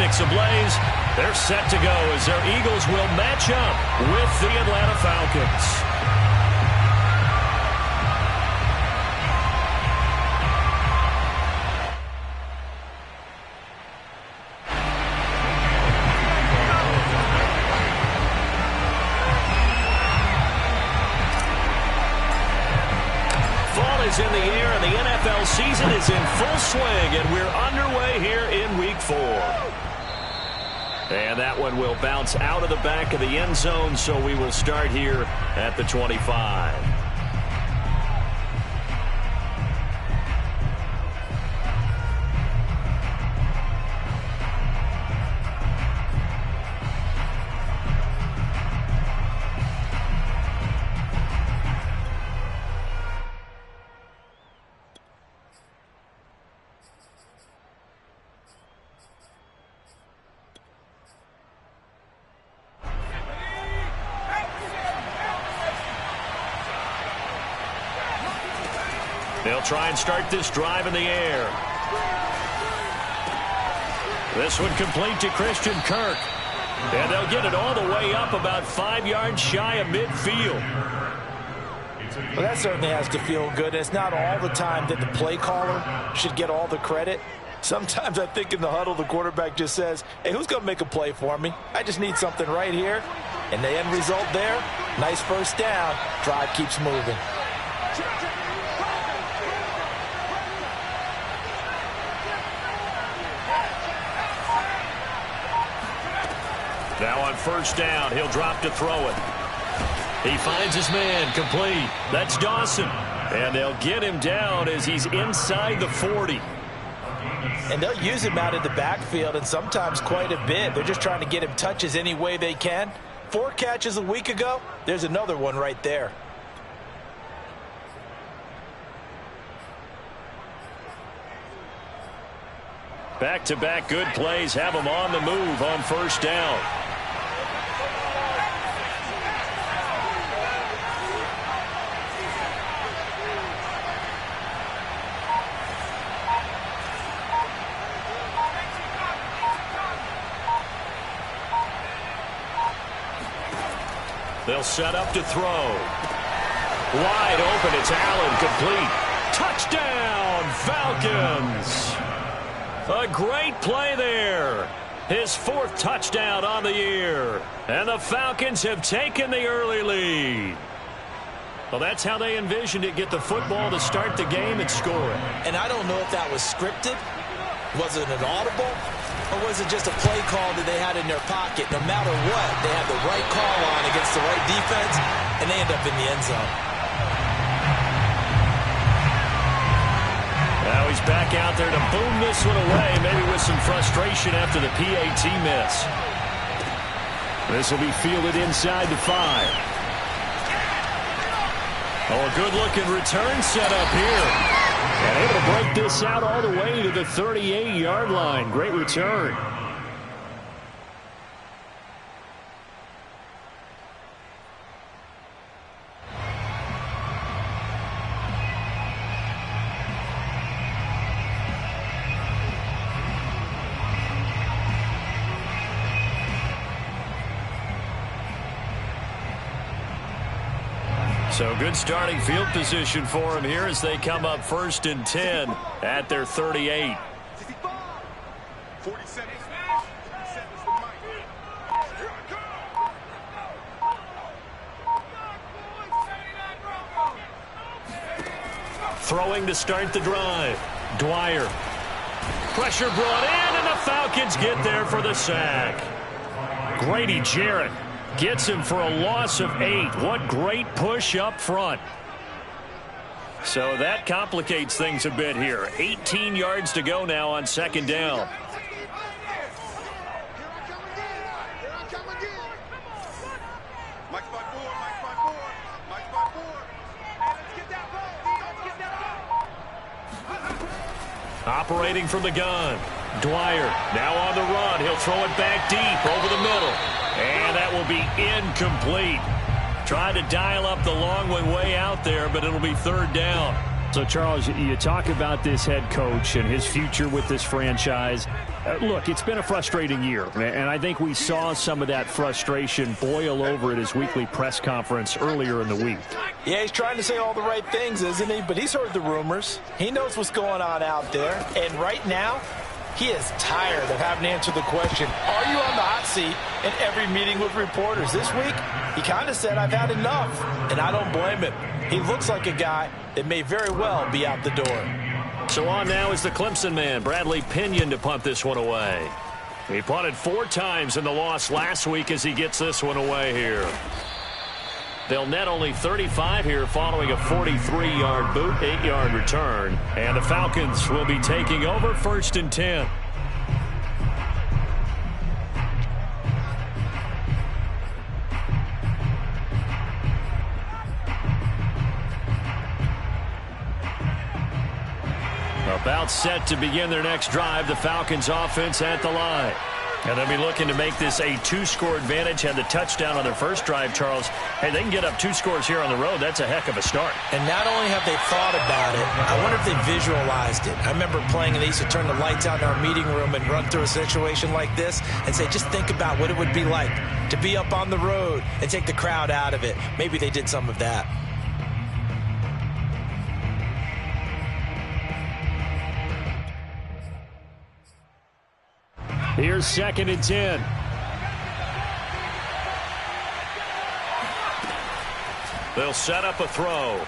makes a blaze. They're set to go as their Eagles will match up with the Atlanta Falcons. In the air, and the NFL season is in full swing, and we're underway here in Week 4. And that one will bounce out of the back of the end zone, so we will start here at the 25. They'll try and start this drive in the air. This one complete to Christian Kirk. And they'll get it all the way up about 5 yards shy of midfield. Well, that certainly has to feel good. It's not all the time that the play caller should get all the credit. Sometimes I think in the huddle, the quarterback just says, hey, who's going to make a play for me? I just need something right here. And the end result there, nice first down. Drive keeps moving. Now on first down, he'll drop to throw it. He finds his man, complete. That's Dawson. And they'll get him down as he's inside the 40. And they'll use him out in the backfield, and sometimes quite a bit. They're just trying to get him touches any way they can. 4 catches a week ago, there's another one right there. Back-to-back good plays have him on the move on first down. They'll set up to throw. Wide open, it's Allen, complete. Touchdown, Falcons! A great play there. His 4th touchdown on the year. And the Falcons have taken the early lead. Well, that's how they envisioned it, get the football to start the game and score it. And I don't know if that was scripted. Was it an audible? Or was it just a play call that they had in their pocket? No matter what, they had the right call on against the right defense, and they end up in the end zone. Now he's back out there to boom this one away, maybe with some frustration after the PAT miss. This will be fielded inside the 5. Oh, a good-looking return set up here. And able to break this out all the way to the 38-yard line. Great return. So good starting field position for him here as they come up 1st and 10 at their 38. Throwing to start the drive. Dwyer. Pressure brought in, and the Falcons get there for the sack. Grady Jarrett gets him for a loss of 8. What great push up front. So that complicates things a bit here. 18 yards to go now on 2nd down. Operating from the gun. Dwyer now on the run. He'll throw it back deep over the middle. And that will be incomplete. Trying to dial up the long one way out there, but it'll be 3rd down. So, Charles, you talk about this head coach and his future with this franchise. Look, it's been a frustrating year, and I think we saw some of that frustration boil over at his weekly press conference earlier in the week. Yeah, he's trying to say all the right things, isn't he? But he's heard the rumors. He knows what's going on out there. And right now, he is tired of having to answer the question, are you on the hot seat in every meeting with reporters? This week, he kind of said, I've had enough, and I don't blame him. He looks like a guy that may very well be out the door. So on now is the Clemson man, Bradley Pinion, to punt this one away. He punted 4 times in the loss last week as he gets this one away here. They'll net only 35 here following a 43-yard boot, 8-yard return. And the Falcons will be taking over 1st and 10. About set to begin their next drive, the Falcons offense at the line. And they'll be looking to make this a 2-score advantage. Had the touchdown on their first drive, Charles. Hey, they can get up 2 scores here on the road. That's a heck of a start. And not only have they thought about it, I wonder if they visualized it. I remember playing, and they used to turn the lights out in our meeting room and run through a situation like this and say, just think about what it would be like to be up on the road and take the crowd out of it. Maybe they did some of that. Here's 2nd and 10. They'll set up a throw.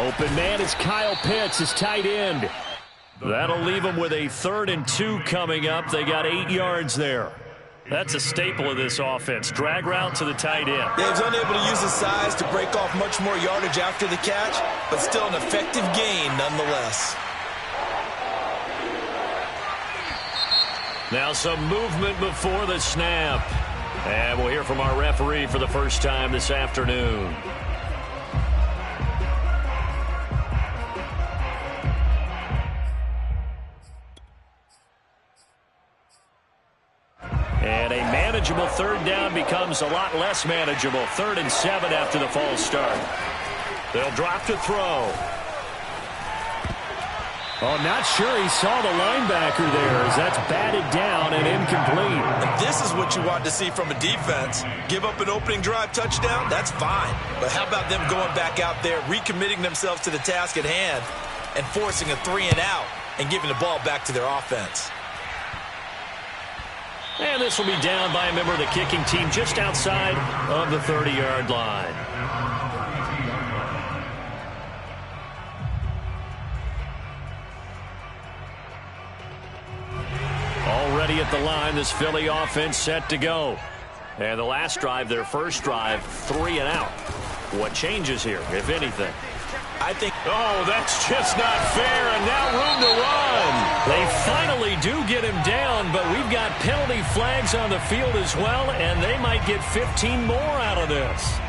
Open man is Kyle Pitts, his tight end. That'll leave them with a 3rd and 2 coming up. They got 8 yards there. That's a staple of this offense. Drag route to the tight end. He was unable to use his size to break off much more yardage after the catch, but still an effective gain nonetheless. Now some movement before the snap. And we'll hear from our referee for the first time this afternoon. And a manageable 3rd down becomes a lot less manageable. 3rd and 7 after the false start. They'll drop to throw. Oh, not sure he saw the linebacker there as that's batted down and incomplete. And this is what you want to see from a defense. Give up an opening drive touchdown, that's fine. But how about them going back out there, recommitting themselves to the task at hand, and forcing a 3-and-out and giving the ball back to their offense? And this will be down by a member of the kicking team just outside of the 30-yard line. Already at the line, this Philly offense set to go. And the last drive, their first drive, 3-and-out. What changes here, if anything? I think... Oh, that's just not fair, and now room to run. They finally do get him down, but we've got penalty flags on the field as well, and they might get 15 more out of this.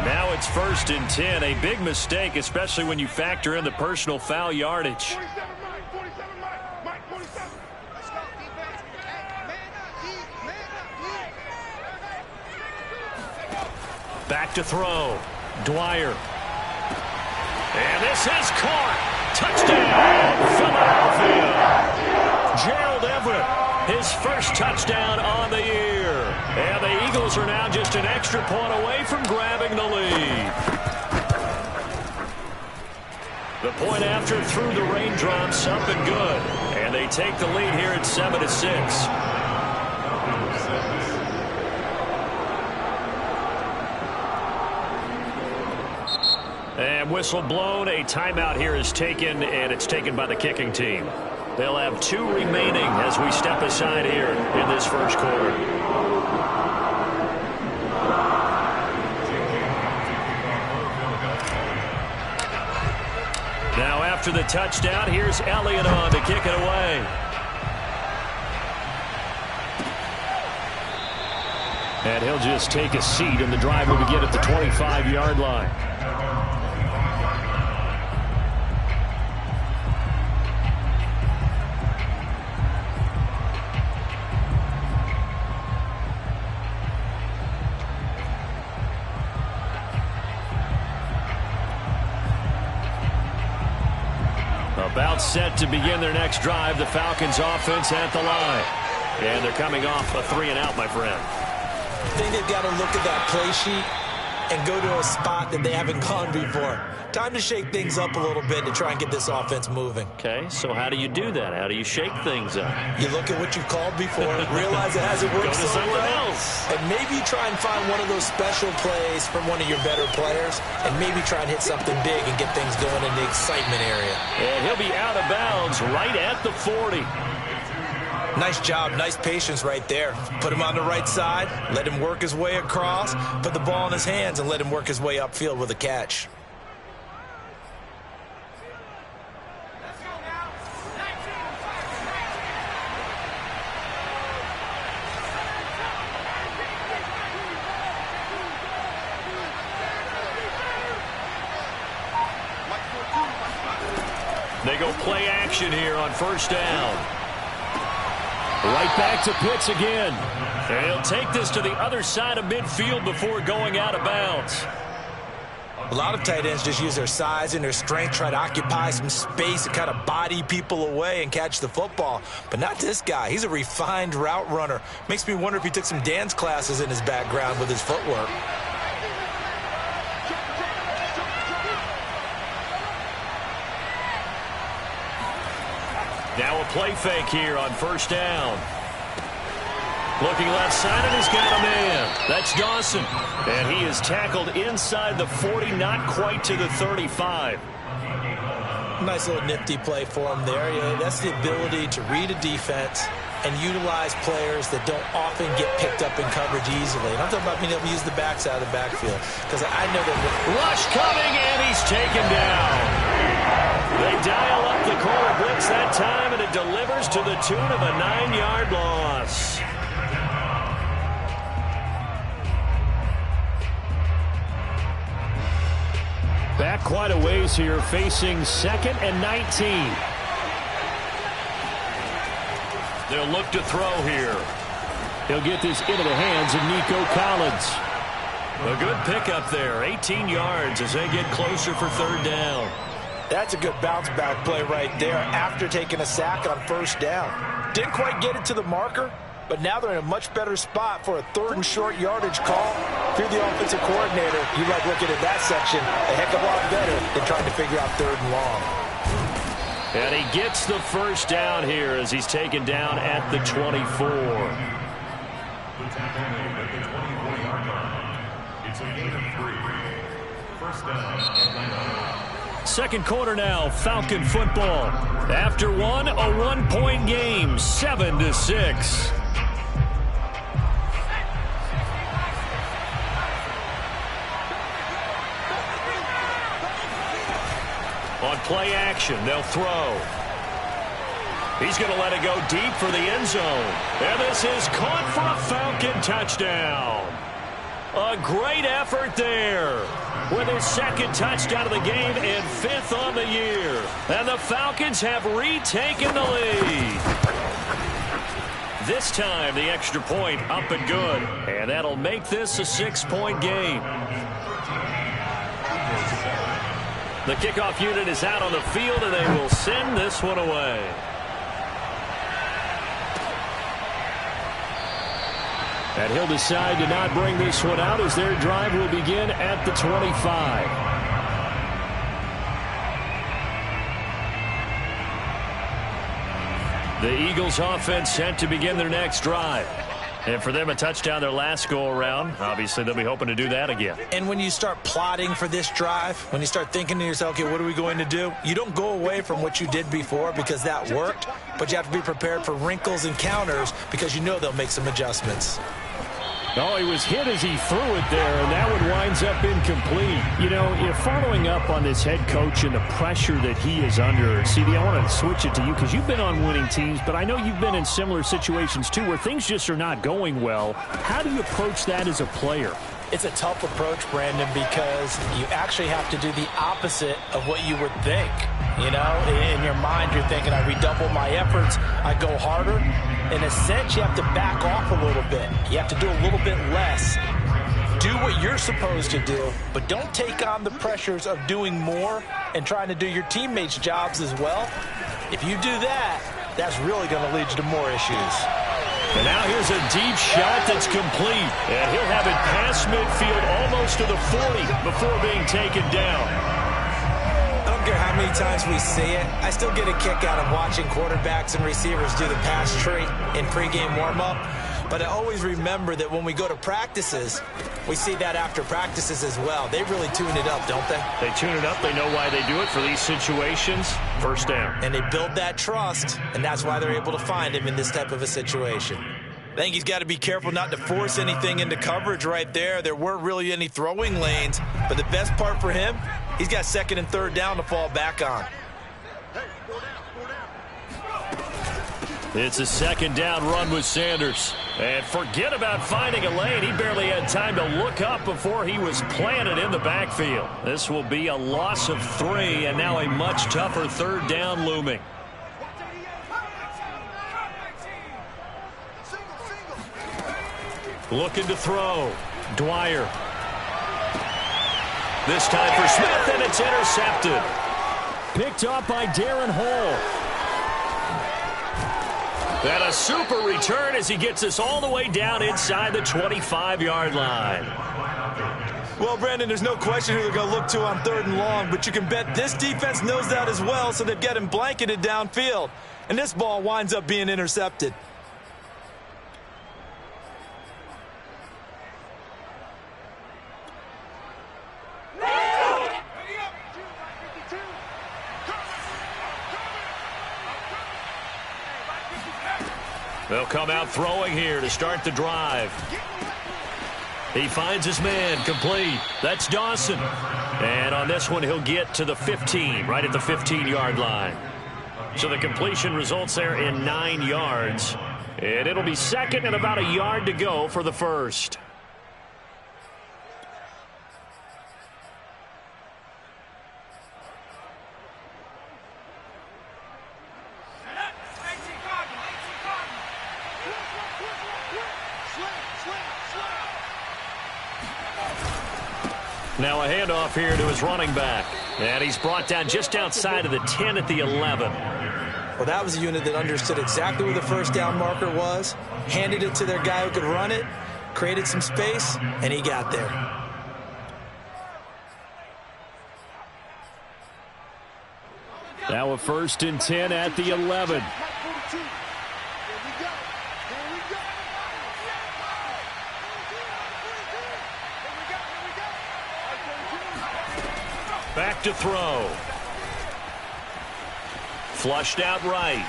Now it's 1st and 10, a big mistake, especially when you factor in the personal foul yardage. Back to throw. Dwyer. And this is caught. Touchdown, Philadelphia. Gerald Everett, his first touchdown on the year. And the Eagles are now just an extra point away from grabbing the lead. The point after through the raindrops, up and good. And they take the lead here at 7-6. And whistle blown. A timeout here is taken, and it's taken by the kicking team. They'll have 2 remaining as we step aside here in this first quarter. Now after the touchdown, here's Elliott on to kick it away. And he'll just take a seat, and the drive will begin at the 25-yard line. About set to begin their next drive. The Falcons offense at the line. And they're coming off a 3-and-out, my friend. I think they've got to look at that play sheet and go to a spot that they haven't gone before. Time to shake things up a little bit to try and get this offense moving. Okay, so how do you do that? How do you shake things up? You look at what you've called before, realize it hasn't worked so well, and maybe try and find one of those special plays from one of your better players, and maybe try and hit something big and get things going in the excitement area. And he'll be out of bounds right at the 40. Nice job, nice patience right there. Put him on the right side, let him work his way across, put the ball in his hands, and let him work his way upfield with a catch. They go play action here on first down. Right back to Pitts again. And he'll take this to the other side of midfield before going out of bounds. A lot of tight ends just use their size and their strength, try to occupy some space and kind of body people away and catch the football. But not this guy. He's a refined route runner. Makes me wonder if he took some dance classes in his background with his footwork. Now a play fake here on first down. Looking left side, and he's got a man. That's Dawson. And he is tackled inside the 40, not quite to the 35. Nice little nifty play for him there. Yeah, that's the ability to read a defense and utilize players that don't often get picked up in coverage easily. And I'm talking about being able to use the backside of the backfield. Because I know that... Rush coming, and he's taken down. They dial up the corner blitz that time, and it delivers to the tune of a 9-yard loss. Back quite a ways here, facing 2nd and 19. They'll look to throw here. He'll get this into the hands of Nico Collins. A good pickup there, 18 yards as they get closer for third down. That's a good bounce-back play right there after taking a sack on first down. Didn't quite get it to the marker, but now they're in a much better spot for a 3rd and short yardage call. If you're the offensive coordinator, you like looking at that section a heck of a lot better than trying to figure out 3rd and long. And he gets the first down here as he's taken down at the 24. It's a gain of 3. First down. Second quarter now, Falcon football. After one, a 1-point game, 7-6. On play action, they'll throw. He's going to let it go deep for the end zone. And this is caught for a Falcon touchdown. A great effort there with his 2nd touchdown of the game and 5th on the year. And the Falcons have retaken the lead. This time, the extra point up and good. And that'll make this a 6-point game. The kickoff unit is out on the field, and they will send this one away. And he'll decide to not bring this one out as their drive will begin at the 25. The Eagles offense set to begin their next drive. And for them, a touchdown their last go-around. Obviously, they'll be hoping to do that again. And when you start plotting for this drive, when you start thinking to yourself, okay, what are we going to do? You don't go away from what you did before because that worked, but you have to be prepared for wrinkles and counters because you know they'll make some adjustments. Oh, he was hit as he threw it there, and that one winds up incomplete. You know, you're following up on this head coach and the pressure that he is under. CD, I want to switch it to you because you've been on winning teams, but I know you've been in similar situations too where things just are not going well. How do you approach that as a player? It's a tough approach, Brandon, because you actually have to do the opposite of what you would think. You know, in your mind, you're thinking, I redouble my efforts, I go harder. In a sense, you have to back off a little bit. You have to do a little bit less. Do what you're supposed to do, but don't take on the pressures of doing more and trying to do your teammates' jobs as well. If you do that, that's really going to lead you to more issues. And now here's a deep shot that's complete. And he'll have it past midfield almost to the 40 before being taken down. I don't care how many times we see it. I still get a kick out of watching quarterbacks and receivers do the pass tree in pregame warm-up. But I always remember that when we go to practices, we see that after practices as well. They really tune it up, don't they? They tune it up. They know why they do it for these situations. First down. And they build that trust, and that's why they're able to find him in this type of a situation. I think he's got to be careful not to force anything into coverage right there. There weren't really any throwing lanes, but the best part for him, he's got second and third down to fall back on. It's a second down run with Sanders. And forget about finding a lane. He barely had time to look up before he was planted in the backfield. This will be a loss of 3, and now a much tougher third down looming. Looking to throw. Dwyer. This time for Smith, and it's intercepted. Picked up by Darren Hall. And a super return as he gets us all the way down inside the 25-yard line. Well, Brandon, there's no question who they're going to look to on third and long, but you can bet this defense knows that as well, so they've got him blanketed downfield. And this ball winds up being intercepted. They'll come out throwing here to start the drive. He finds his man, complete. That's Dawson. And on this one, he'll get to the 15, right at the 15-yard line. So the completion results there in 9 yards. And it'll be second and about a yard to go for the first. Now a handoff here to his running back. And he's brought down just outside of the 10 at the 11. Well, that was a unit that understood exactly where the first down marker was, handed it to their guy who could run it, created some space, and he got there. Now a first and 10 at the 11. Back to throw. Flushed out right.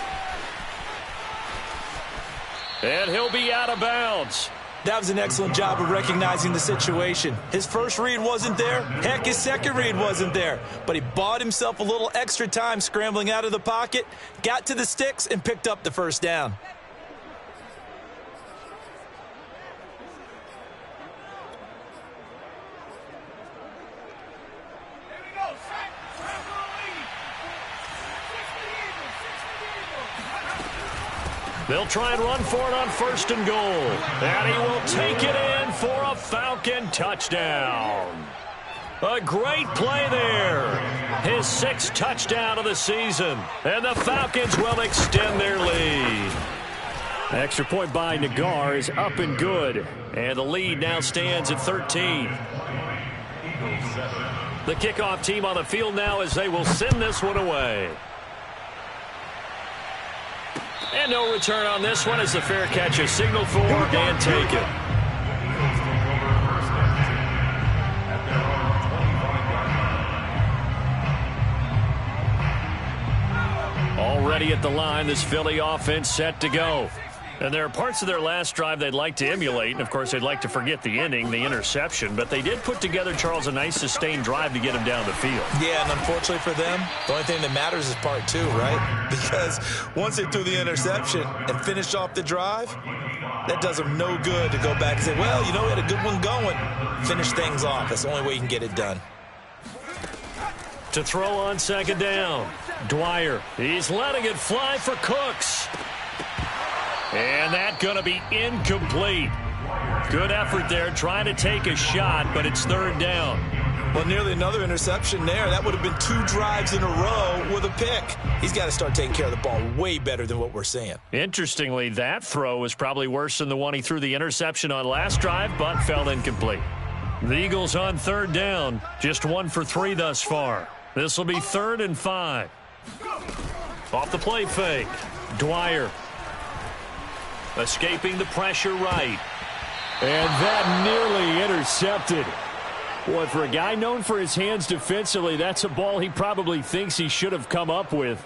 And he'll be out of bounds. That was an excellent job of recognizing the situation. His first read wasn't there. Heck, his second read wasn't there. But he bought himself a little extra time scrambling out of the pocket, got to the sticks, and picked up the first down. They'll try and run for it on first and goal. And he will take it in for a Falcon touchdown. A great play there. His 6th touchdown of the season. And the Falcons will extend their lead. Extra point by Nagar is up and good. And the lead now stands at 13. The kickoff team on the field now as they will send this one away. And no return on this one as the fair catch is signaled for and taken. Already at the line, this Philly offense set to go. And there are parts of their last drive they'd like to emulate. And, of course, they'd like to forget the ending, the interception. But they did put together, Charles, a nice sustained drive to get him down the field. Yeah, and unfortunately for them, the only thing that matters is part 2, right? Because once they threw the interception and finished off the drive, that does them no good to go back and say, well, you know, we had a good one going. Finish things off. That's the only way you can get it done. To throw on second down, Dwyer. He's letting it fly for Cooks. And that's going to be incomplete. Good effort there trying to take a shot, but it's third down. Well, nearly another interception there. That would have been 2 drives in a row with a pick. He's got to start taking care of the ball way better than what we're seeing. Interestingly, that throw was probably worse than the one he threw the interception on last drive, but fell incomplete. The Eagles on 3rd down. Just 1 for 3 thus far. This will be 3rd and 5. Off the play fake. Dwyer. Escaping the pressure right. And that nearly intercepted. Boy, for a guy known for his hands defensively, that's a ball he probably thinks he should have come up with.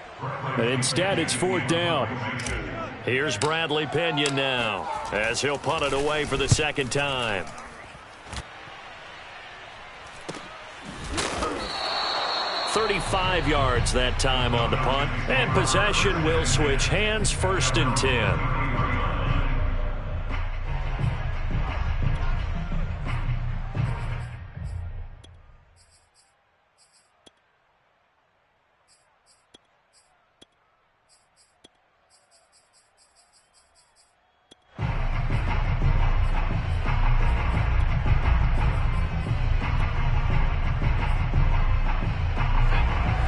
But instead, it's 4th down. Here's Bradley Pena now, as he'll punt it away for the 2nd time. "35 yards that time on the punt, and possession will switch hands, 1st and 10.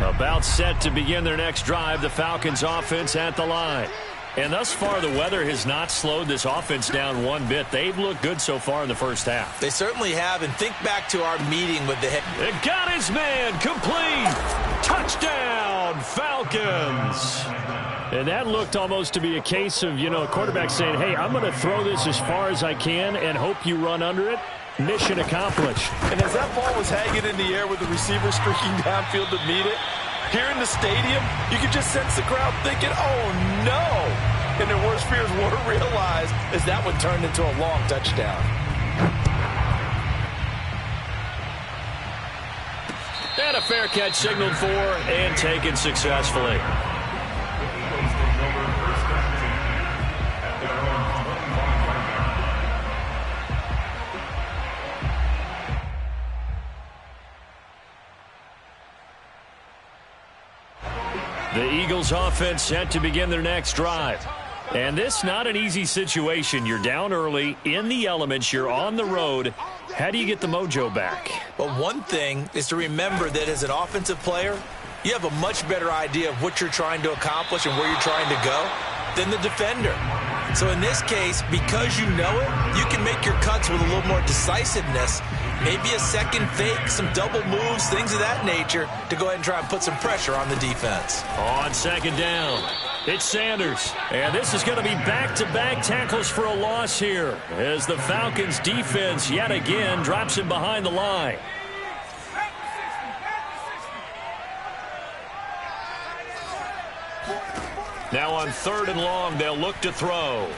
About set to begin their next drive, the Falcons offense at the line. And thus far, the weather has not slowed this offense down one bit. They've looked good so far in the first half. They certainly have, and think back to our meeting with the head. It got his man, complete. Touchdown, Falcons. And that looked almost to be a case of, a quarterback saying, hey, I'm going to throw this as far as I can and hope you run under it. Mission accomplished. And as that ball was hanging in the air with the receiver streaking downfield to meet it, here in the stadium, you could just sense the crowd thinking, oh, no. And their worst fears were realized as that one turned into a long touchdown. And a fair catch signaled for and taken successfully. The Eagles offense set to begin their next drive. And this not an easy situation. You're down early, in the elements, you're on the road. How do you get the mojo back? Well, one thing is to remember that as an offensive player, you have a much better idea of what you're trying to accomplish and where you're trying to go than the defender. So in this case, because you know it, you can make your cuts with a little more decisiveness. Maybe a second fake, some double moves, things of that nature to go ahead and try and put some pressure on the defense. On 2nd down, it's Sanders. And this is going to be back-to-back tackles for a loss here as the Falcons defense yet again drops him behind the line. Now on 3rd and long, they'll look to throw.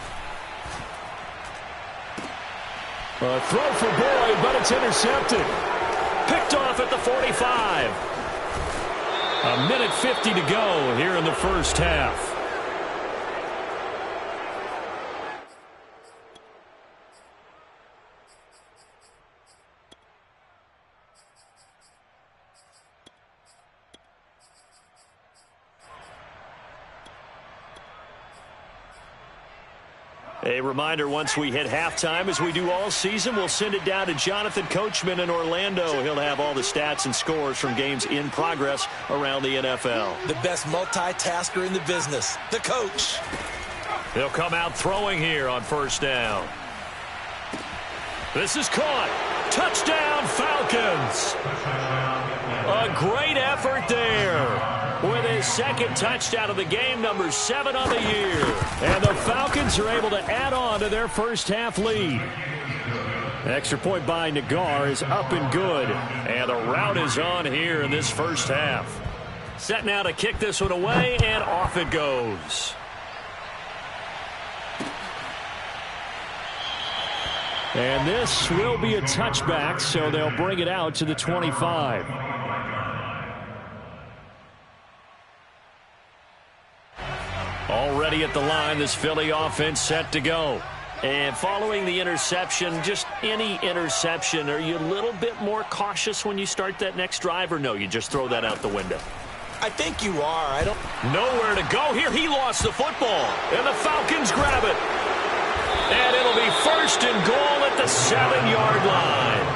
A throw for Boyd, but it's intercepted. Picked off at the 45. 1:50 to go here in the first half. A reminder, once we hit halftime, as we do all season, we'll send it down to Jonathan Coachman in Orlando. He'll have all the stats and scores from games in progress around the NFL. The best multitasker in the business, the coach. They'll come out throwing here on 1st down. This is caught. Touchdown, Falcons. A great effort there. With his 2nd touchdown of the game, number 7 on the year. And the Falcons are able to add on to their first half lead. Extra point by Nagar is up and good. And the route is on here in this first half. Set now to kick this one away, and off it goes. And this will be a touchback, so they'll bring it out to the 25. Already at the line, this Philly offense set to go. And following the interception, just any interception, are you a little bit more cautious when you start that next drive, or no, you just throw that out the window? I think you are. Nowhere to go here. He lost the football, and the Falcons grab it. And it'll be 1st and goal at the 7-yard line.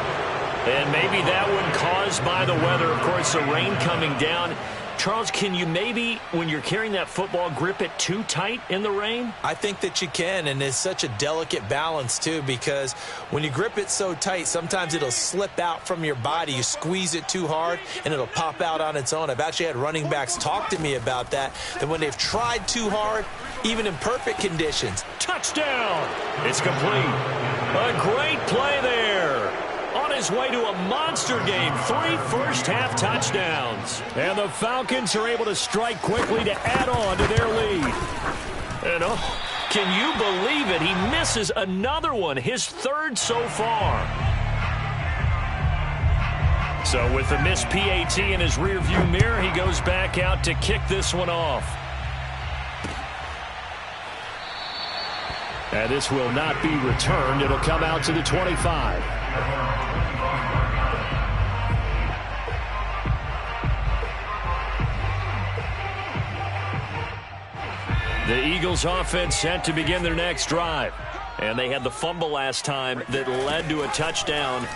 And maybe that one caused by the weather. Of course, the rain coming down. Charles, can you maybe, when you're carrying that football, grip it too tight in the rain? I think that you can, and it's such a delicate balance, too, because when you grip it so tight, sometimes it'll slip out from your body. You squeeze it too hard, and it'll pop out on its own. I've actually had running backs talk to me about that when they've tried too hard, even in perfect conditions. Touchdown! It's complete. A great play there. On his way to a monster game, 3 first-half touchdowns. And the Falcons are able to strike quickly to add on to their lead. And can you believe it? He misses another one, his 3rd so far. So with the missed PAT in his rearview mirror, he goes back out to kick this one off. And this will not be returned. It'll come out to the 25. The Eagles offense set to begin their next drive. And they had the fumble last time that led to a touchdown.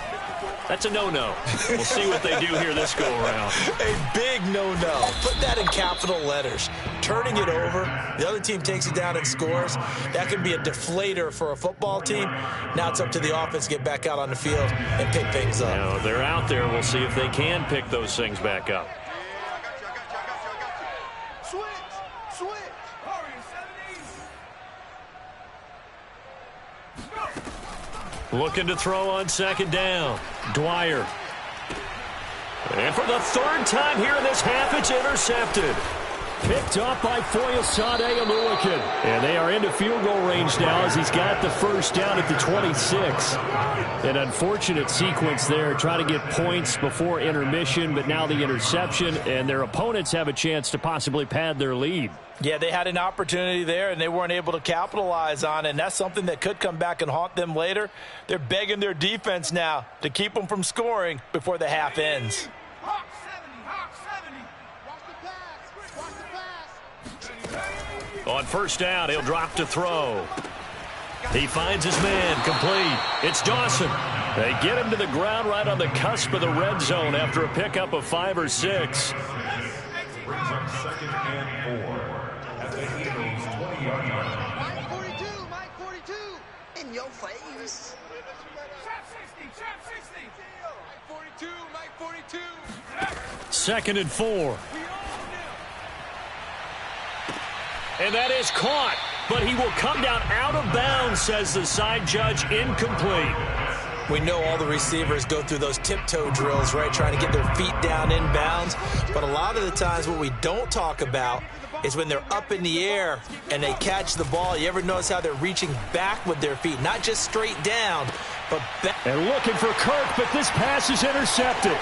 That's a no-no. We'll see what they do here this go-around. A big no-no. Put that in capital letters. Turning it over, the other team takes it down and scores. That could be a deflator for a football team. Now it's up to the offense to get back out on the field and pick things up. Now, they're out there. We'll see if they can pick those things back up. Looking to throw on 2nd down. Dwyer. And for the 3rd time here in this half, it's intercepted. Picked up by Foyesade Aluakin. And they are into field goal range now as he's got the 1st down at the 26. An unfortunate sequence there, trying to get points before intermission, but now the interception, and their opponents have a chance to possibly pad their lead. Yeah, they had an opportunity there, and they weren't able to capitalize on it, and that's something that could come back and haunt them later. They're begging their defense now to keep them from scoring before the half ends. On 1st down, he'll drop to throw. He finds his man, complete. It's Dawson. They get him to the ground right on the cusp of the red zone after a pickup of 5 or 6. Brings up 2nd and 4 at the Eagles' 20-yard line. Mike 42, Mike 42, in your face. Trap 60, trap 60. Mike 42, Mike 42. 2nd and 4. And that is caught, but he will come down out of bounds, says the side judge, incomplete. We know all the receivers go through those tiptoe drills, right, trying to get their feet down in bounds. But a lot of the times what we don't talk about is when they're up in the air and they catch the ball. You ever notice how they're reaching back with their feet, not just straight down, but back. And looking for Kirk, but this pass is intercepted.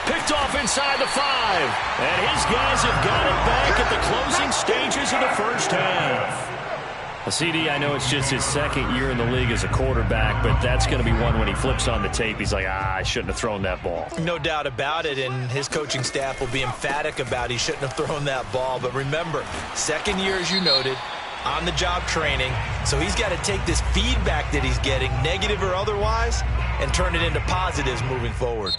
Picked off inside the 5. And his guys have got it back at the closing stages of the 1st half. CD, I know it's just his 2nd year in the league as a quarterback, but that's going to be one when he flips on the tape, he's like, I shouldn't have thrown that ball. No doubt about it, and his coaching staff will be emphatic about he shouldn't have thrown that ball. But remember, 2nd year, as you noted, on-the-job training, so he's got to take this feedback that he's getting, negative or otherwise, and turn it into positives moving forward.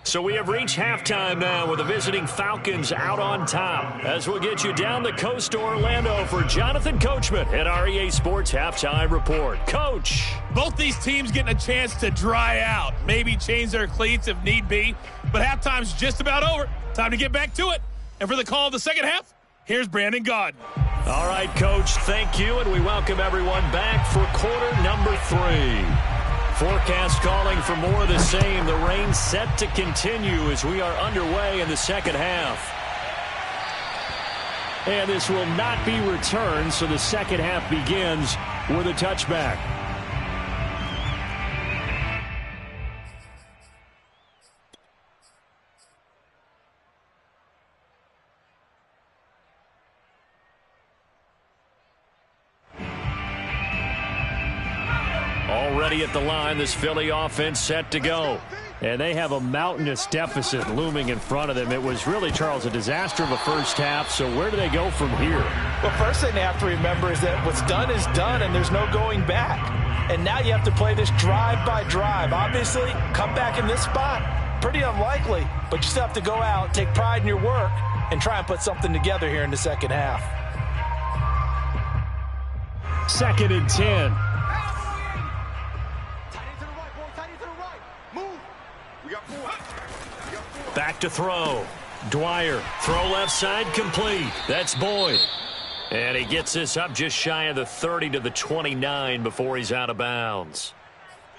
So we have reached halftime now with the visiting Falcons out on top. As we'll get you down the coast to Orlando for Jonathan Coachman at REA Sports Halftime Report. Coach. Both these teams getting a chance to dry out, maybe change their cleats if need be, but halftime's just about over. Time to get back to it. And for the call of the 2nd half, here's Brandon Gaudin. All right, Coach, thank you, and we welcome everyone back for quarter number 3. Forecast calling for more of the same. The rain set to continue as we are underway in the 2nd half. And this will not be returned, so the 2nd half begins with a touchback. Already at the line, this Philly offense set to go. And they have a mountainous deficit looming in front of them. It was really, Charles, a disaster of a first half. So where do they go from here? Well, first thing they have to remember is that what's done is done, and there's no going back. And now you have to play this drive by drive. Obviously, come back in this spot, pretty unlikely. But you still have to go out, take pride in your work, and try and put something together here in the second half. 2nd and 10. Back to throw. Dwyer, throw left side, complete. That's Boyd. And he gets this up just shy of the 30 to the 29 before he's out of bounds.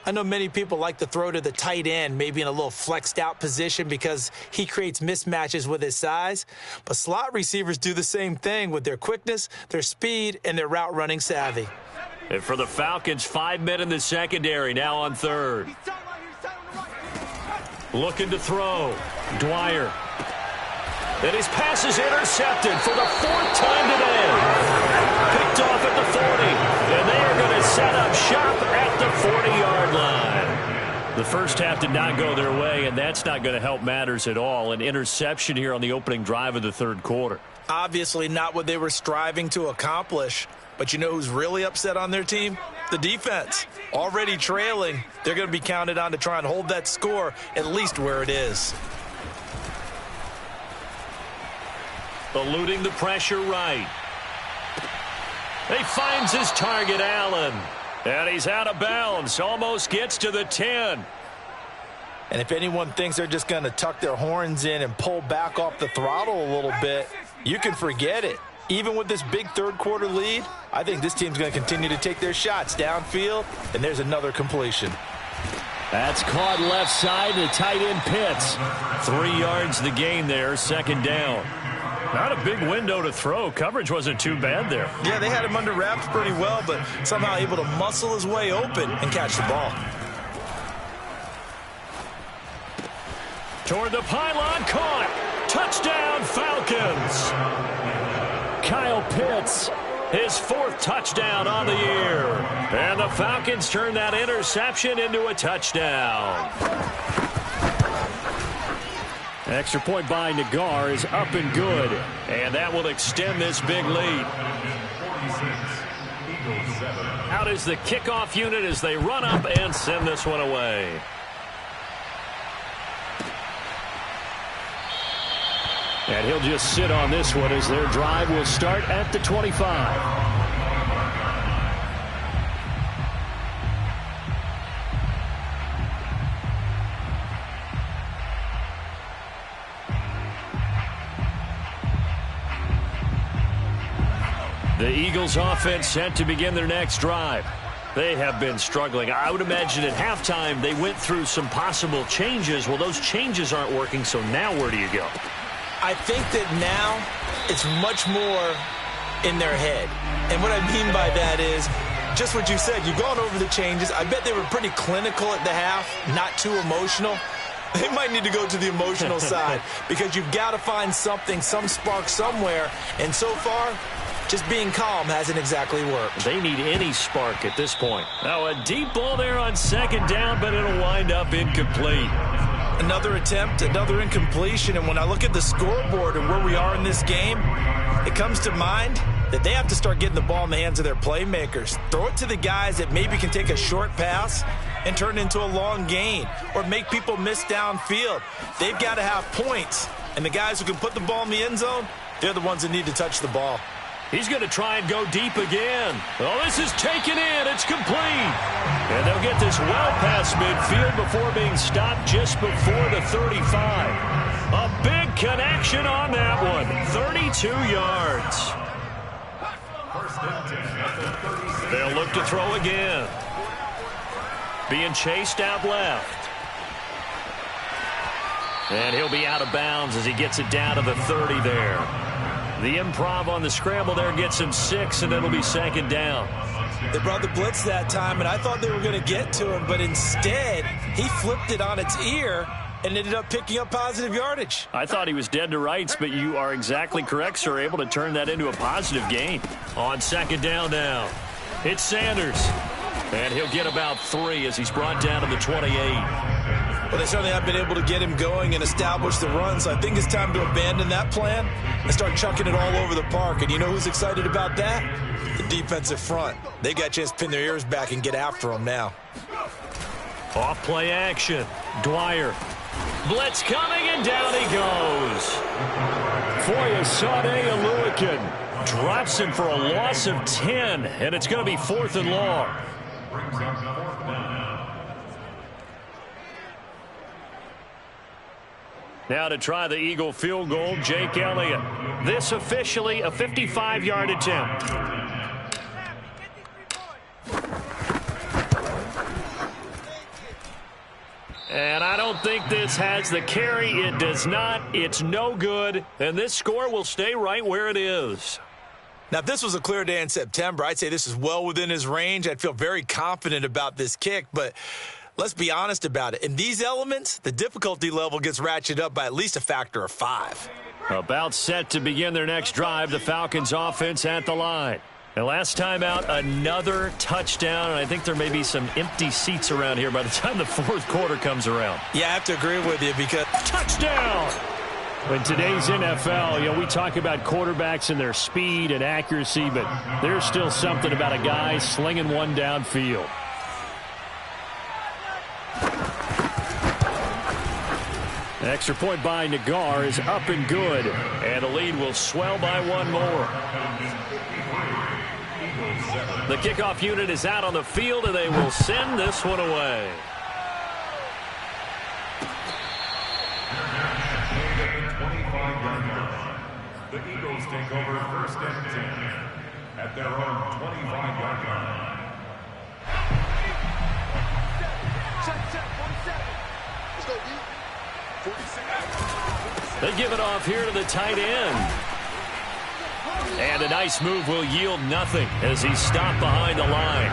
I know many people like to throw to the tight end, maybe in a little flexed out position because he creates mismatches with his size. But slot receivers do the same thing with their quickness, their speed, and their route running savvy. And for the Falcons, 5 men in the secondary, now on 3rd. Looking to throw. Dwyer. And his pass is intercepted for the 4th time today. Picked off at the 40. And they are going to set up shop at the 40-yard line. The first half did not go their way, and that's not going to help matters at all. An interception here on the opening drive of the 3rd quarter. Obviously not what they were striving to accomplish. But you know who's really upset on their team? The defense. Already trailing, they're going to be counted on to try and hold that score at least where it is. Eluding the pressure right. He finds his target, Allen. And he's out of bounds. Almost gets to the 10. And if anyone thinks they're just going to tuck their horns in and pull back off the throttle a little bit, you can forget it. Even with this big 3rd quarter lead, I think this team's going to continue to take their shots downfield, and there's another completion. That's caught left side to tight end Pitts. 3 yards the gain there, 2nd down. Not a big window to throw. Coverage wasn't too bad there. Yeah, they had him under wraps pretty well, but somehow able to muscle his way open and catch the ball. Toward the pylon, caught. Touchdown, Falcons. Kyle Pitts, his 4th touchdown on the year. And the Falcons turn that interception into a touchdown. Extra point by Nagar is up and good. And that will extend this big lead. Out is the kickoff unit as they run up and send this one away. And he'll just sit on this one as their drive will start at the 25. The Eagles offense set to begin their next drive. They have been struggling. I would imagine at halftime they went through some possible changes. Well, those changes aren't working, so now where do you go? I think that now it's much more in their head. And what I mean by that is just what you said. You've gone over the changes. I bet they were pretty clinical at the half, not too emotional. They might need to go to the emotional side because you've got to find something, some spark somewhere. And so far, just being calm hasn't exactly worked. They need any spark at this point. Now a deep ball there on 2nd down, but it'll wind up incomplete. Another attempt, another incompletion, and when I look at the scoreboard and where we are in this game, it comes to mind that they have to start getting the ball in the hands of their playmakers. Throw it to the guys that maybe can take a short pass and turn it into a long gain or make people miss downfield. They've got to have points, and the guys who can put the ball in the end zone, they're the ones that need to touch the ball. He's going to try and go deep again. Oh, this is taken in. It's complete. And they'll get this well past midfield before being stopped just before the 35. A big connection on that one. 32 yards. They'll look to throw again. Being chased out left. And he'll be out of bounds as he gets it down to the 30 there. The improv on the scramble there gets him 6, and it'll be 2nd down. They brought the blitz that time, and I thought they were going to get to him, but instead he flipped it on its ear and ended up picking up positive yardage. I thought he was dead to rights, but you are exactly correct, sir. Able to turn that into a positive gain. On 2nd down now, it's Sanders. And he'll get about 3 as he's brought down to the 28. Well, they certainly have been able to get him going and establish the run, so I think it's time to abandon that plan and start chucking it all over the park. And you know who's excited about that? The defensive front. They got a chance to pin their ears back and get after him now. Off play action. Dwyer. Blitz coming, and down he goes. Foyesade Aluakin drops him for a loss of 10, and it's going to be 4th and long. Now to try the Eagle field goal, Jake Elliott. This officially a 55-yard attempt. And I don't think this has the carry. It does not. It's no good. And this score will stay right where it is. Now, if this was a clear day in September, I'd say this is well within his range. I'd feel very confident about this kick. But let's be honest about it. In these elements, the difficulty level gets ratcheted up by at least a factor of 5. About set to begin their next drive, the Falcons offense at the line. And last time out, another touchdown, and I think there may be some empty seats around here by the time the 4th quarter comes around. Yeah, I have to agree with you because touchdown! In today's NFL, you know, we talk about quarterbacks and their speed and accuracy, but there's still something about a guy slinging one downfield. An extra point by Nagar is up and good, and the lead will swell by one more. The kickoff unit is out on the field, and they will send this one away. The Eagles take over 1st and 10 at their own 25-yard line. They give it off here to the tight end. And a nice move will yield nothing as he's stopped behind the line.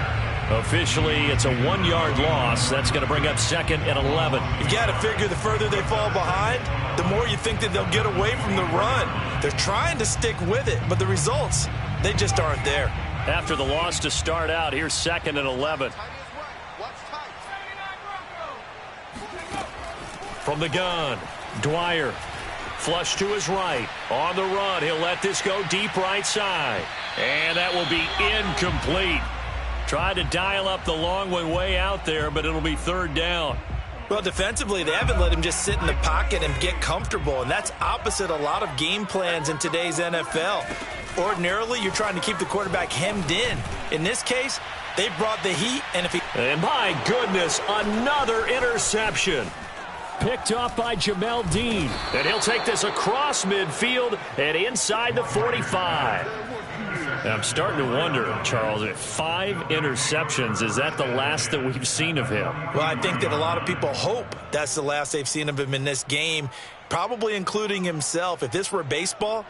Officially, it's a 1-yard loss. That's going to bring up 2nd and 11. You got to figure the further they fall behind, the more you think that they'll get away from the run. They're trying to stick with it, but the results, they just aren't there. After the loss to start out, here's 2nd and 11. From the gun, Dwyer. Flush to his right. On the run, he'll let this go deep right side. And that will be incomplete. Tried to dial up the long one way out there, but it'll be 3rd down. Well, defensively, they haven't let him just sit in the pocket and get comfortable, and that's opposite a lot of game plans in today's NFL. Ordinarily, you're trying to keep the quarterback hemmed in. In this case, they brought the heat, and if he... And my goodness, another interception. Picked off by Jamel Dean. And he'll take this across midfield and inside the 45. And I'm starting to wonder, Charles, 5 interceptions, is that the last that we've seen of him? Well, I think that a lot of people hope that's the last they've seen of him in this game, probably including himself. If this were baseball,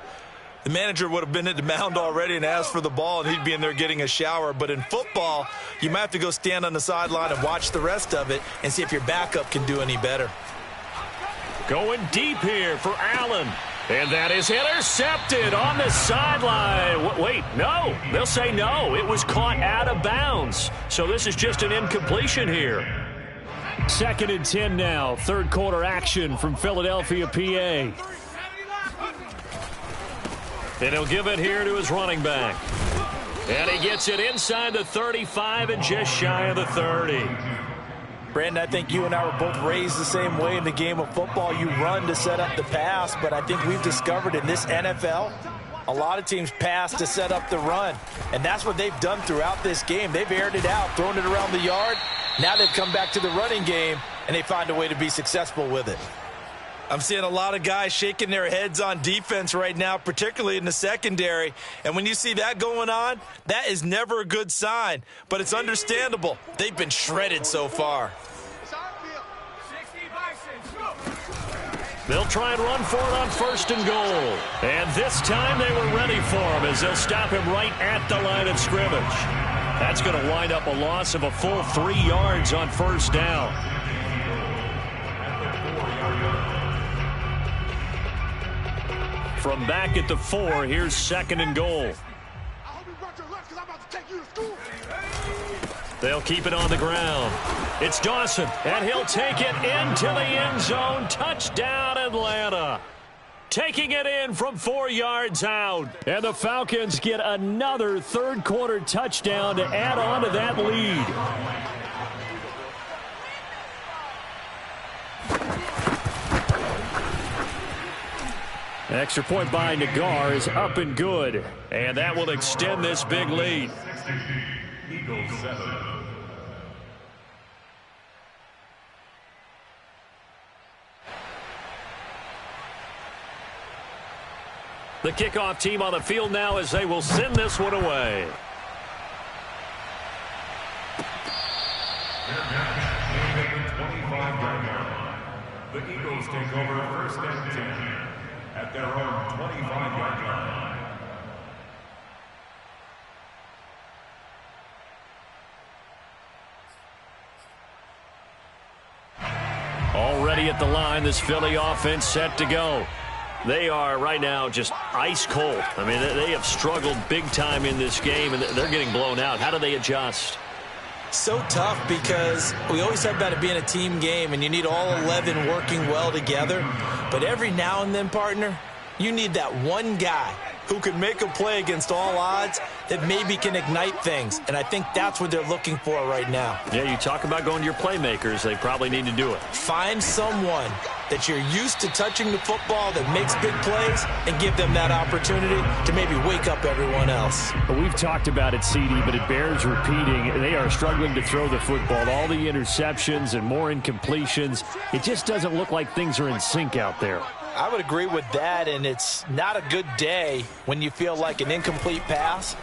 the manager would have been at the mound already and asked for the ball, and he'd be in there getting a shower. But in football, you might have to go stand on the sideline and watch the rest of it and see if your backup can do any better. Going deep here for Allen. And that is intercepted on the sideline. Wait, no. They'll say no. It was caught out of bounds. So this is just an incompletion here. 2nd and 10 now. 3rd quarter action from Philadelphia, PA. And he'll give it here to his running back. And he gets it inside the 35 and just shy of the 30. Brandon, I think you and I were both raised the same way in the game of football. You run to set up the pass, but I think we've discovered in this NFL, a lot of teams pass to set up the run. And that's what they've done throughout this game. They've aired it out, thrown it around the yard. Now they've come back to the running game, and they find a way to be successful with it. I'm seeing a lot of guys shaking their heads on defense right now, particularly in the secondary. And when you see that going on, that is never a good sign. But it's understandable. They've been shredded so far. They'll try and run for it on 1st and goal. And this time they were ready for him as they'll stop him right at the line of scrimmage. That's going to wind up a loss of a full 3 yards on 1st down. From back at the 4, here's 2nd and goal. They'll keep it on the ground. It's Dawson, and he'll take it into the end zone. Touchdown, Atlanta. Taking it in from 4 yards out. And the Falcons get another third-quarter touchdown to add on to that lead. Extra point by Nagar is up and good. And that will extend this big lead. Eagles 7. The kickoff team on the field now as they will send this one away. The Eagles take over first and 10 at their own 25-yard line. Already at the line, this Philly offense set to go. They are right now just ice cold. I mean, they have struggled big time in this game, and they're getting blown out. How do they adjust? So tough because we always talk about it being a team game, and you need all 11 working well together. But every now and then, partner, you need that one guy who can make a play against all odds that maybe can ignite things. And I think that's what they're looking for right now. Yeah, you talk about going to your playmakers. They probably need to do it. Find someone that you're used to touching the football that makes big plays and give them that opportunity to maybe wake up everyone else. We've talked about it, CD, but it bears repeating. They are struggling to throw the football. All the interceptions and more incompletions. It just doesn't look like things are in sync out there. I would agree with that, and it's not a good day when you feel like an incomplete pass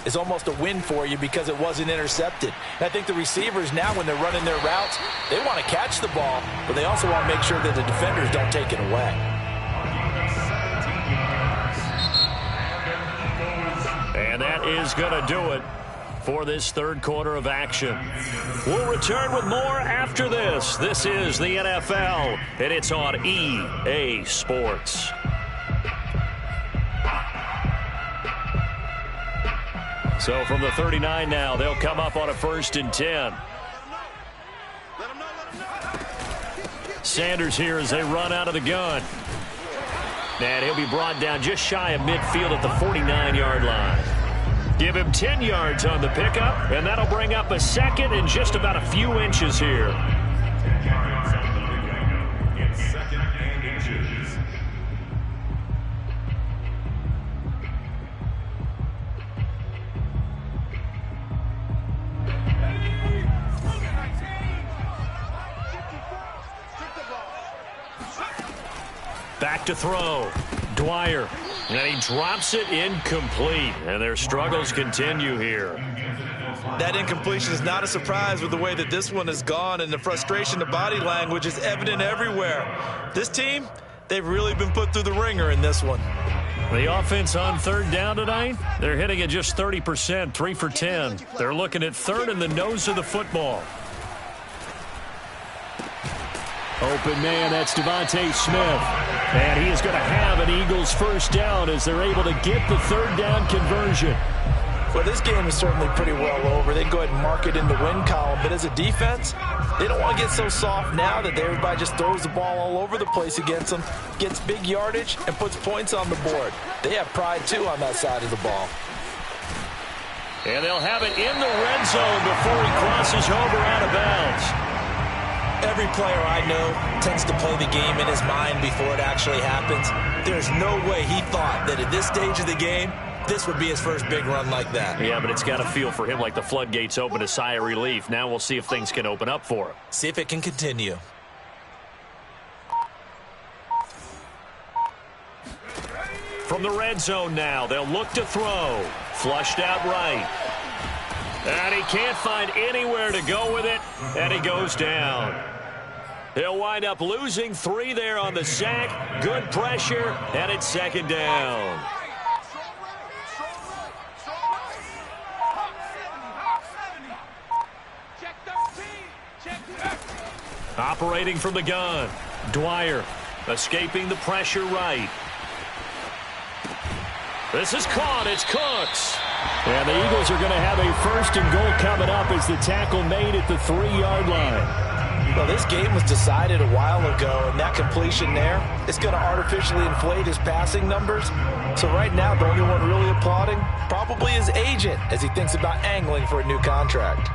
is almost a win for you because it wasn't intercepted. And I think the receivers now, when they're running their routes, they want to catch the ball, but they also want to make sure that the defenders don't take it away. And that is going to do it for this third quarter of action. We'll return with more after this. This is the NFL, and it's on EA Sports. So from the 39 now, they'll come up on a 1st and 10. Sanders here as they run out of the gun. And he'll be brought down just shy of midfield at the 49-yard line. Give him 10 yards on the pickup, and that'll bring up a second and just about a few inches here. 10 yards on the pickup. It's second and inches. Back to throw. Dwyer. And he drops it incomplete. And their struggles continue here. That incompletion is not a surprise with the way that this one has gone, and the frustration, the body language is evident everywhere. This team, they've really been put through the ringer in this one. The offense on third down tonight, they're hitting at just 30%, 3 for 10. They're looking at third in the nose of the football. Open man, that's Devontae Smith. And he is going to have an Eagles first down as they're able to get the third down conversion. Well, this game is certainly pretty well over. They can go ahead and mark it in the win column. But as a defense, they don't want to get so soft now that everybody just throws the ball all over the place against them, gets big yardage, and puts points on the board. They have pride, too, on that side of the ball. And they'll have it in the red zone before he crosses over out of bounds. Every player I know tends to play the game in his mind before it actually happens. There's no way he thought that at this stage of the game, this would be his first big run like that. Yeah, but it's got to feel for him like the floodgates open, a sigh of relief. Now we'll see if things can open up for him. See if it can continue. From the red zone now, they'll look to throw. Flushed out right. And he can't find anywhere to go with it, and he goes down. He'll wind up losing 3 there on the sack. Good pressure, and it's second down. Operating from the gun. Dwyer escaping the pressure right. This is caught. It's Cooks. And the Eagles are going to have a 1st and goal coming up as the tackle made at the 3-yard line. Well, this game was decided a while ago, and that completion there is going to artificially inflate his passing numbers. So right now, the only one really applauding probably his agent as he thinks about angling for a new contract.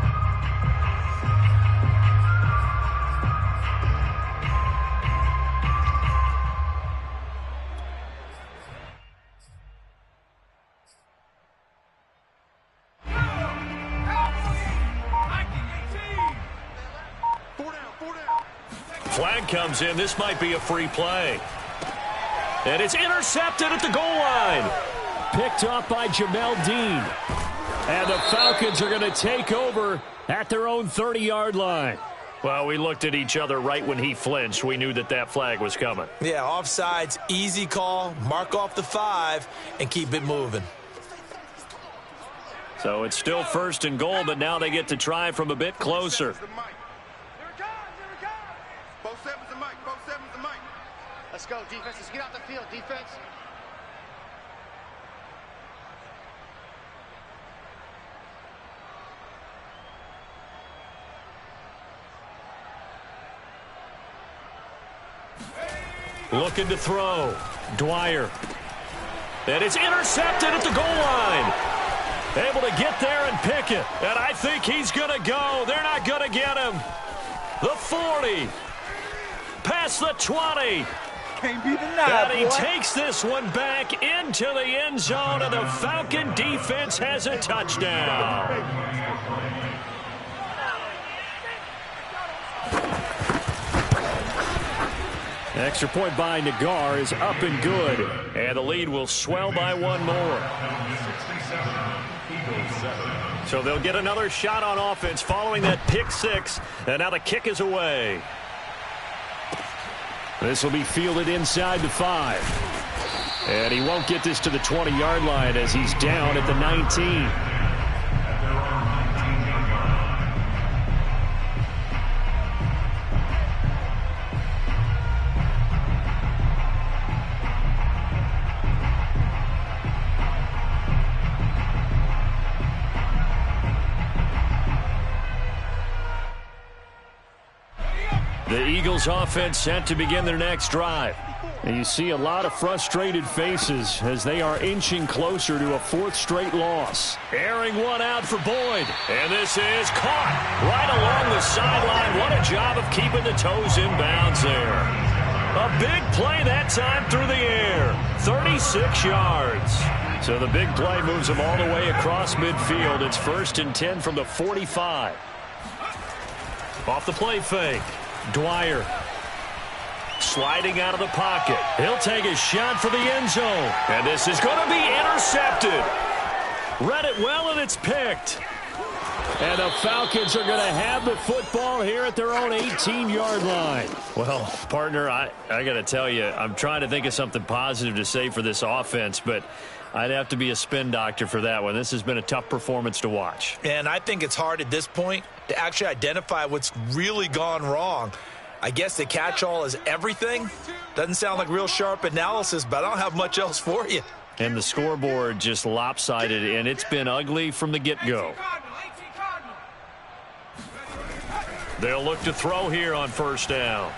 Flag comes in. This might be a free play. And it's intercepted at the goal line. Picked off by Jamel Dean. And the Falcons are going to take over at their own 30-yard line. Well, we looked at each other right when he flinched. We knew that that flag was coming. Yeah, offsides, easy call. Mark off the 5 and keep it moving. So it's still 1st and goal, but now they get to try from a bit closer. Let's go, defense. Let's get out the field, defense. Looking to throw. Dwyer. And it's intercepted at the goal line. Able to get there and pick it. And I think he's going to go. They're not going to get him. The 40. Past the 20. Can't be denied, and he takes this one back into the end zone, and the Falcon defense has a touchdown. Extra point by Nagar is up and good, and the lead will swell by one more. So they'll get another shot on offense following that pick 6, and now the kick is away. This will be fielded inside the 5. And he won't get this to the 20-yard line as he's down at the 19. The Eagles offense set to begin their next drive. And you see a lot of frustrated faces as they are inching closer to a 4th straight loss. Airing one out for Boyd. And this is caught right along the sideline. What a job of keeping the toes in bounds there. A big play that time through the air. 36 yards. So the big play moves them all the way across midfield. It's 1st and 10 from the 45. Off the play fake. Dwyer sliding out of the pocket. He'll take a shot for the end zone. And this is going to be intercepted. Read it well, and it's picked. And the Falcons are going to have the football here at their own 18-yard line. Well, partner, I got to tell you, I'm trying to think of something positive to say for this offense, but I'd have to be a spin doctor for that one. This has been a tough performance to watch. And I think it's hard at this point to actually identify what's really gone wrong. I guess the catch-all is everything. Doesn't sound like real sharp analysis, but I don't have much else for you. And the scoreboard just lopsided, and it's been ugly from the get-go. They'll look to throw here on 1st down.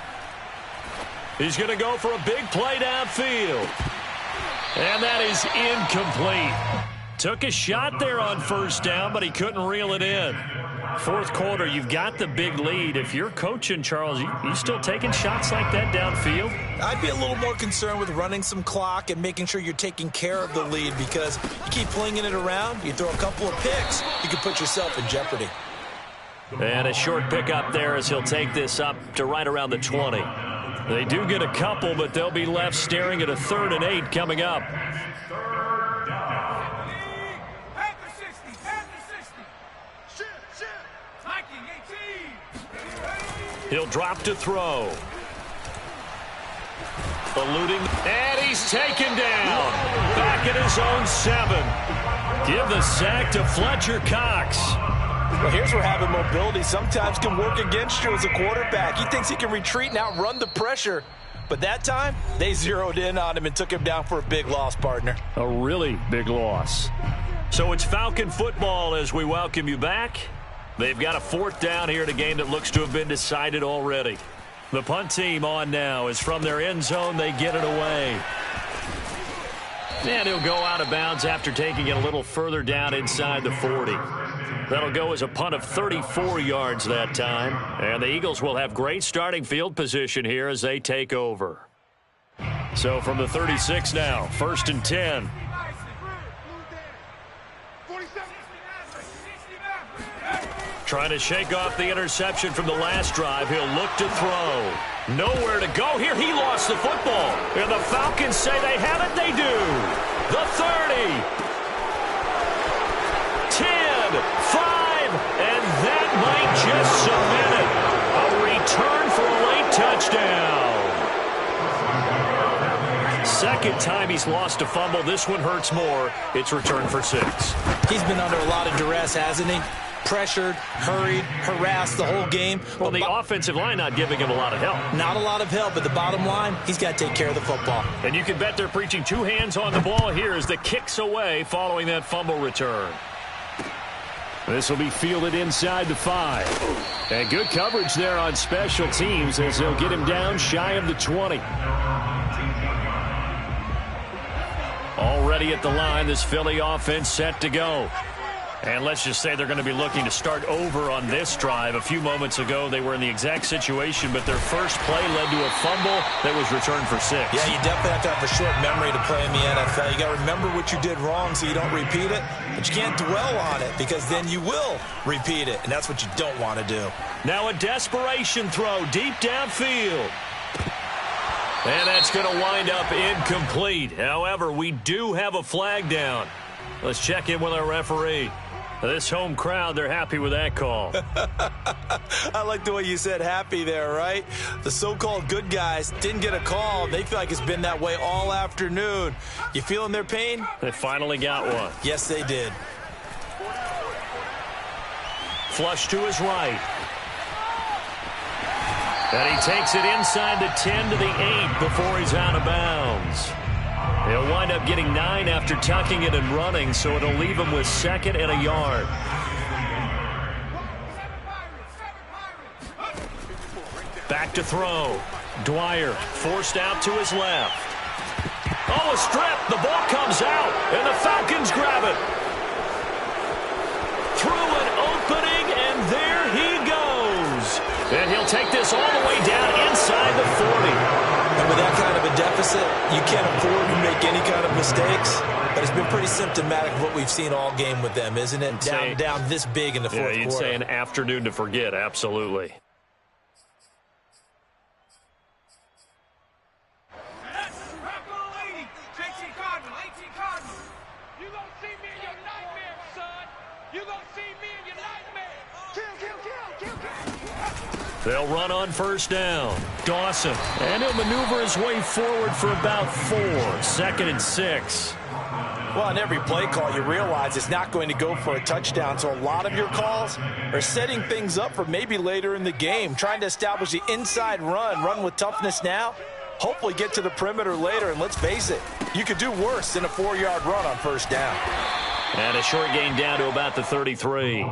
He's going to go for a big play downfield. And that is incomplete. Took a shot there on 1st down, but he couldn't reel it in. 4th quarter, you've got the big lead. If you're coaching, Charles, you still taking shots like that downfield? I'd be a little more concerned with running some clock and making sure you're taking care of the lead, because you keep flinging it around, you throw a couple of picks, you could put yourself in jeopardy. And a short pickup there as he'll take this up to right around the 20. They do get a couple, but they'll be left staring at a 3rd and 8 coming up. He'll drop to throw. Eluding, and he's taken down. Back at his own 7. Give the sack to Fletcher Cox. Well, here's where having mobility sometimes can work against you as a quarterback. He thinks he can retreat and outrun the pressure, But that time, they zeroed in on him and took him down for a big loss, partner. A really big loss. So it's Falcon football as we welcome you back. They've got a 4th down here in a game that looks to have been decided already. The punt team on now is from their end zone. They get it away. And he'll go out of bounds after taking it a little further down inside the 40. That'll go as a punt of 34 yards that time. And the Eagles will have great starting field position here as they take over. So from the 36 now, 1st and 10. Trying to shake off the interception from the last drive. He'll look to throw. Nowhere to go here. He lost the football. And the Falcons say they have it. They do. The 30. 10, 5, and that might just cement it. A return for a late touchdown. Second time he's lost a fumble. This one hurts more. It's returned for 6. He's been under a lot of duress, hasn't he? Pressured, hurried, harassed the whole game. Well, the offensive line not giving him a lot of help. Not a lot of help, but the bottom line, he's got to take care of the football. And you can bet they're preaching 2 hands on the ball here as the kick's away following that fumble return. This will be fielded inside the 5. And good coverage there on special teams as they'll get him down shy of the 20. Already at the line, this Philly offense set to go. And let's just say they're going to be looking to start over on this drive. A few moments ago, they were in the exact situation, but their first play led to a fumble that was returned for 6. Yeah, you definitely have to have a short memory to play in the NFL. You got to remember what you did wrong so you don't repeat it, but you can't dwell on it because then you will repeat it, and that's what you don't want to do. Now a desperation throw deep downfield. And that's going to wind up incomplete. However, we do have a flag down. Let's check in with our referee. This home crowd, they're happy with that call. I like the way you said happy there, right? The so-called good guys didn't get a call. They feel like it's been that way all afternoon. You feeling their pain? They finally got one. Yes, they did. Flush to his right. And he takes it inside the 10 to the 8 before he's out of bounds. He'll wind up getting 9 after tucking it and running, so it'll leave him with 2nd and a yard. Back to throw. Dwyer forced out to his left. Oh, a strip. The ball comes out, and the Falcons grab it. Through an opening, and there he goes. And he'll take this all the way down inside the 40. And with that kind of a deficit, you can't afford to make any kind of mistakes. But it's been pretty symptomatic of what we've seen all game with them, isn't it? Down this big in the fourth quarter. Yeah, you'd say an afternoon to forget, absolutely. They'll run on first down. Dawson. And he'll maneuver his way forward for about 4. 2nd and 6. Well, on every play call, you realize it's not going to go for a touchdown. So a lot of your calls are setting things up for maybe later in the game, trying to establish the inside run with toughness now, hopefully get to the perimeter later. And let's face it, you could do worse than a 4-yard run on first down. And a short gain down to about the 33.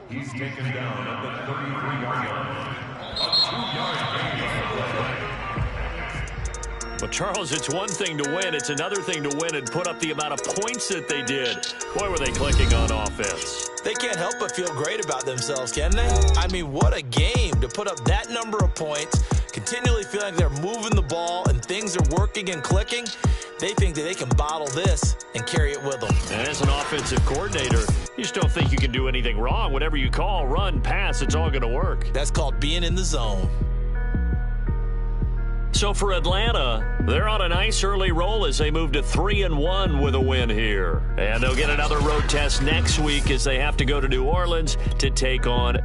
He's taken down at the 33-yard line. A 2-yard gain. But, Charles, it's one thing to win. It's another thing to win and put up the amount of points that they did. Boy, were they clicking on offense. They can't help but feel great about themselves, can they? I mean, what a game to put up that number of points, continually feeling like they're moving the ball and things are working and clicking. They think that they can bottle this and carry it with them. And as an offensive coordinator, you just don't think you can do anything wrong. Whatever you call, run, pass, it's all going to work. That's called being in the zone. So for Atlanta, they're on a nice early roll as they move to 3-1 with a win here. And they'll get another road test next week as they have to go to New Orleans to take on